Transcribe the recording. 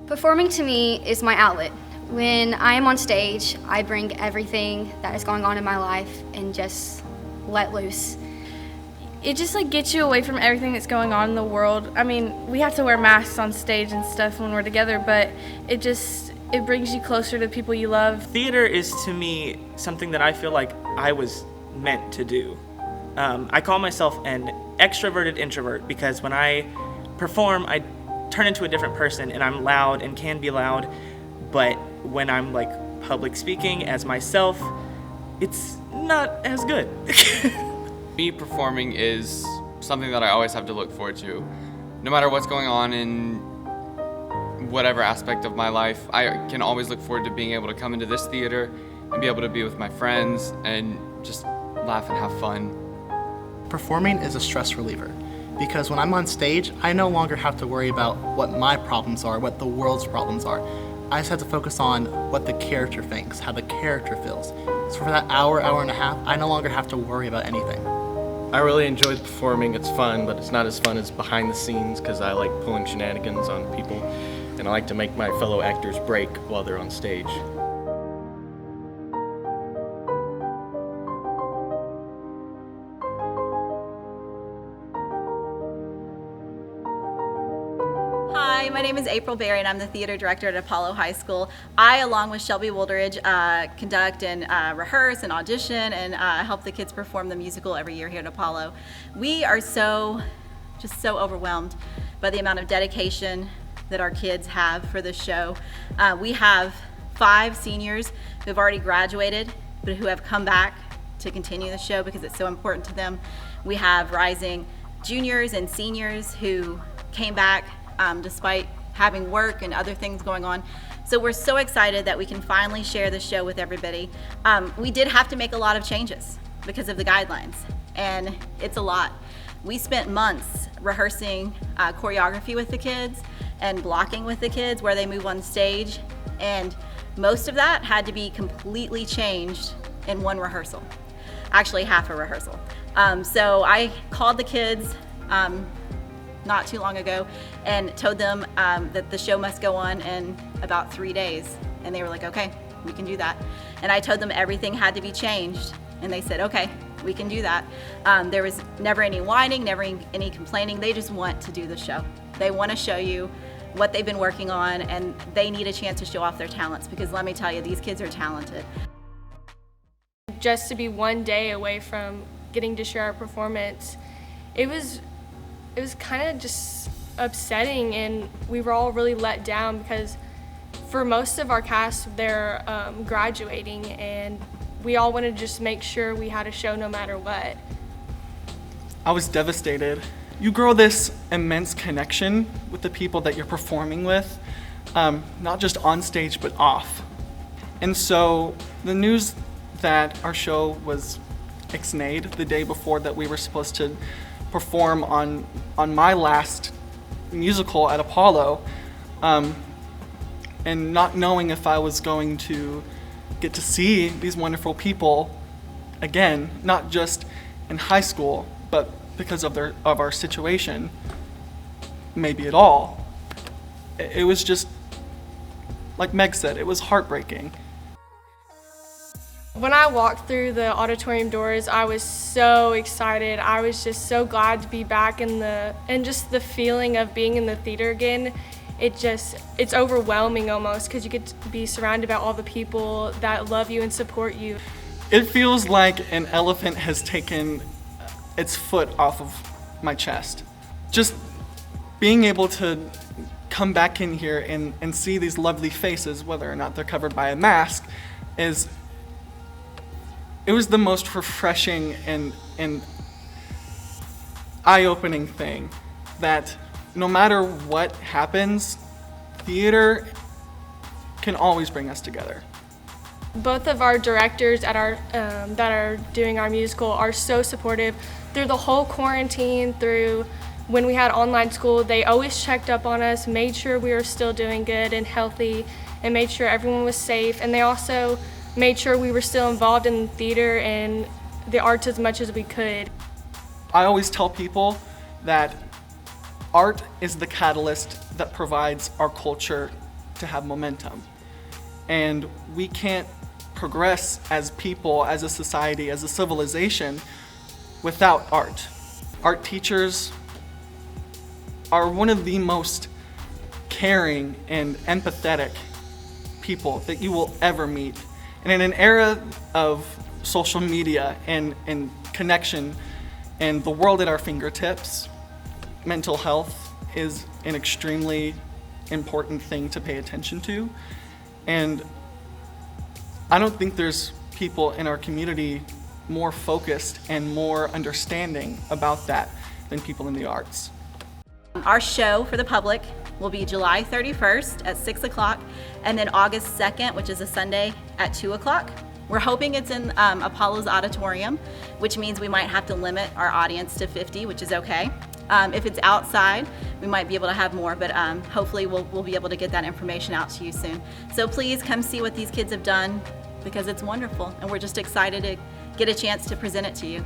Performing to me is my outlet. When I am on stage, I bring everything that is going on in my life and just let loose. It just gets you away from everything that's going on in the world. I mean, we have to wear masks on stage and stuff when we're together, but it brings you closer to the people you love. Theater is to me something that I feel like I was meant to do. I call myself an extroverted introvert because when I perform, I turn into a different person and I'm loud and can be loud, but when I'm public speaking as myself, it's not as good. Me performing is something that I always have to look forward to. No matter what's going on in whatever aspect of my life, I can always look forward to being able to come into this theater and be able to be with my friends and just laugh and have fun. Performing is a stress reliever because when I'm on stage, I no longer have to worry about what my problems are, what the world's problems are. I just have to focus on what the character thinks, how the character feels. So for that hour and a half, I no longer have to worry about anything. I really enjoyed performing. It's fun, but it's not as fun as behind the scenes because I like pulling shenanigans on people and I like to make my fellow actors break while they're on stage. Hi, my name is April.berry and I'm the theater director at Apollo High School. I, along with Shelby Woolderidge, conduct and rehearse and audition and help the kids perform the musical every year here at Apollo. We are just so overwhelmed by the amount of dedication that our kids have for this show. We have 5 seniors who have already graduated, but who have come back to continue the show because it's so important to them. We have rising juniors and seniors who came back despite having work and other things going on. So we're so excited that we can finally share the show with everybody. We did have to make a lot of changes because of the guidelines, and it's a lot. We spent months rehearsing choreography with the kids and blocking with the kids where they move on stage, and most of that had to be completely changed in one rehearsal, actually half a rehearsal. So I called the kids not too long ago and told them that the show must go on in about 3 days, and they were like, okay, we can do that. And I told them everything had to be changed, and they said, okay, we can do that. There was never any whining, never any complaining. They just want to do the show. They want to show you what they've been working on, and they need a chance to show off their talents because let me tell you, these kids are talented. Just to be one day away from getting to share our performance, it was kind of just upsetting, and we were all really let down because for most of our cast, they're graduating, and we all wanted to just make sure we had a show no matter what. I was devastated. You grow this immense connection with the people that you're performing with, not just on stage, but off. And so the news that our show was ixnayed the day before that we were supposed to perform on my last musical at Apollo, and not knowing if I was going to get to see these wonderful people again, not just in high school, but because of our situation, maybe at all. It was just, like Meg said, it was heartbreaking. When I walked through the auditorium doors, I was so excited. I was just so glad to be back and just the feeling of being in the theater again. It's overwhelming almost because you get to be surrounded by all the people that love you and support you. It feels like an elephant has taken its foot off of my chest. Just being able to come back in here and see these lovely faces, whether or not they're covered by a mask, it was the most refreshing and eye-opening thing that no matter what happens, theater can always bring us together. Both of our directors at that are doing our musical are so supportive. Through the whole quarantine, through when we had online school, they always checked up on us, made sure we were still doing good and healthy, and made sure everyone was safe. And they also made sure we were still involved in theater and the arts as much as we could. I always tell people that art is the catalyst that provides our culture to have momentum. And we can't progress as people, as a society, as a civilization without art. Art teachers are one of the most caring and empathetic people that you will ever meet. And in an era of social media and connection and the world at our fingertips, mental health is an extremely important thing to pay attention to. And I don't think there's people in our community more focused and more understanding about that than people in the arts. Our show for the public will be July 31st at 6 o'clock, and then August 2nd, which is a Sunday, at 2 o'clock. We're hoping it's in Apollo's auditorium, which means we might have to limit our audience to 50, which is okay. If it's outside, we might be able to have more, but hopefully we'll be able to get that information out to you soon. So please come see what these kids have done, because it's wonderful, and we're just excited to get a chance to present it to you.